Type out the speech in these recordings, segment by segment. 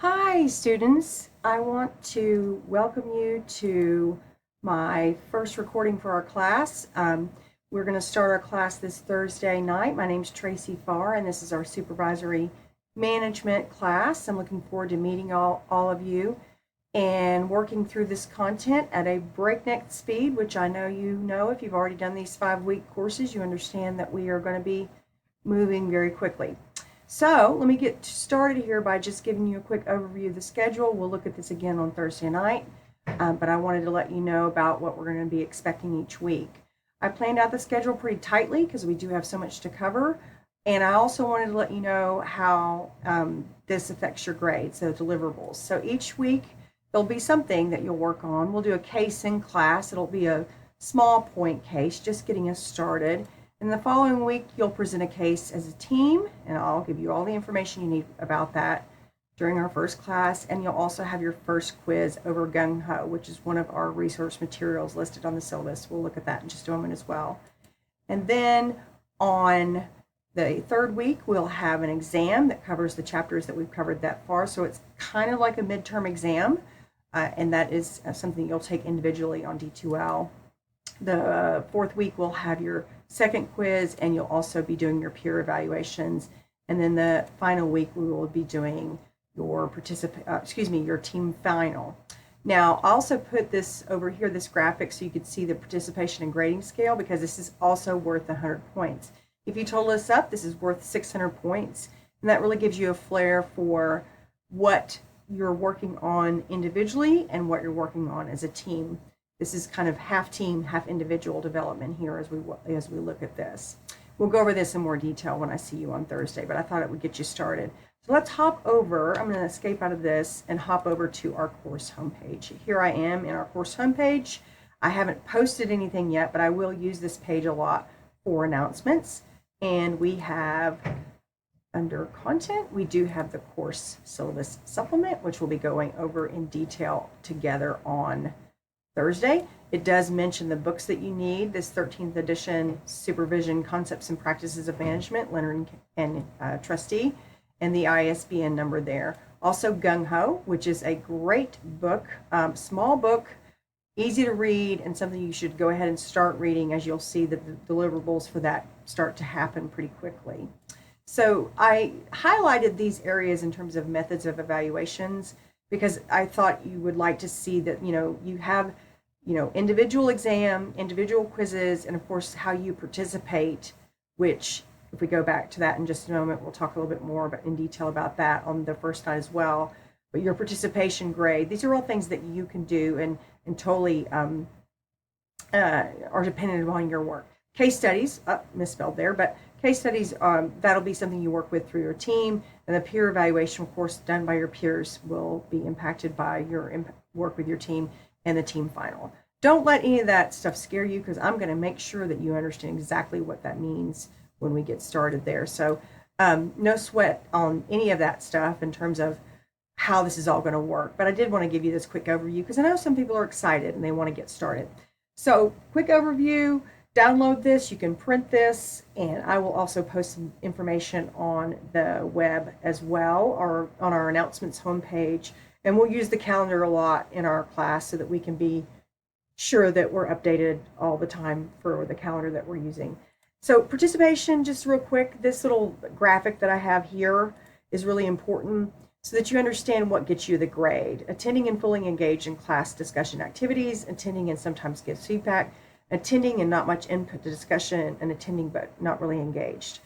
Hi, students. I want to welcome you to my first recording for our class. We're going to start our class this Thursday night. My name's Tracy Farr, and this is our supervisory management class. I'm looking forward to meeting all of you and working through this content at a breakneck speed, which I know you know if you've already done these 5-week courses, you understand that we are going to be moving very quickly. So let me get started here by just giving you a quick overview of the schedule. We'll look at this again on Thursday night, but I wanted to let you know about what we're going to be expecting each week. I planned out the schedule pretty tightly because we do have so much to cover, and I also wanted to let you know how this affects your grades, so deliverables. So each week there'll be something that you'll work on. We'll do a case in class. It'll be a small point case, just getting us started. In the following week, you'll present a case as a team, and I'll give you all the information you need about that during our first class. And you'll also have your first quiz over Gung Ho, which is one of our resource materials listed on the syllabus. We'll look at that in just a moment as well. And then on the third week, we'll have an exam that covers the chapters that we've covered that far. So it's kind of like a midterm exam, and that is something you'll take individually on D2L. The fourth week, we'll have your second quiz, and you'll also be doing your peer evaluations. And then the final week, we will be doing your your team final. Now, I also put this over here, this graphic, so you could see the participation and grading scale, because this is also worth 100 points. If you total this up, this is worth 600 points, and that really gives you a flair for what you're working on individually and what you're working on as a team. This is kind of half team, half individual development here as we look at this. We'll go over this in more detail when I see you on Thursday, but I thought it would get you started. So let's hop over. I'm going to escape out of this and hop over to our course homepage. Here I am in our course homepage. I haven't posted anything yet, but I will use this page a lot for announcements. And we have, under content, we do have the course syllabus supplement, which we'll be going over in detail together on Thursday. It does mention the books that you need, this 13th edition Supervision Concepts and Practices of Management, Leonard and Trustee, and the ISBN number there. Also Gung Ho, which is a great book, small book, easy to read, and something you should go ahead and start reading, as you'll see that the deliverables for that start to happen pretty quickly. So I highlighted these areas in terms of methods of evaluations because I thought you would like to see that, you have individual exam, individual quizzes, and of course how you participate, which if we go back to that in just a moment, we'll talk a little bit more in detail about that on the first night as well. But your participation grade, these are all things that you can do and totally are dependent upon your work. Case studies, misspelled there, but case studies, that'll be something you work with through your team, and the peer evaluation, of course, done by your peers will be impacted by your work with your team and the team final. Don't let any of that stuff scare you, because I'm going to make sure that you understand exactly what that means when we get started there. So no sweat on any of that stuff in terms of how this is all going to work. But I did want to give you this quick overview because I know some people are excited and they want to get started. So quick overview, download this, you can print this, and I will also post some information on the web as well, or on our announcements homepage. And we'll use the calendar a lot in our class so that we can be sure that we're updated all the time for the calendar that we're using. So participation, just real quick, this little graphic that I have here is really important so that you understand what gets you the grade. Attending and fully engaged in class discussion activities, attending and sometimes gives feedback, attending and not much input to discussion, and attending but not really engaged.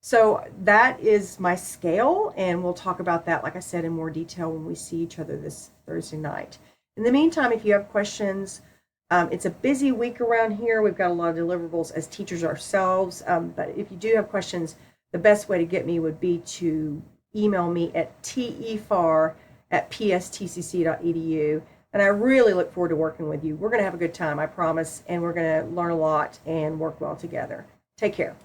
So that is my scale, and we'll talk about that, like I said, in more detail when we see each other this Thursday night. In the meantime, if you have questions, it's a busy week around here. We've got a lot of deliverables as teachers ourselves, but if you do have questions, the best way to get me would be to email me at tefar@pstcc.edu, and I really look forward to working with you. We're going to have a good time, I promise, and we're going to learn a lot and work well together. Take care.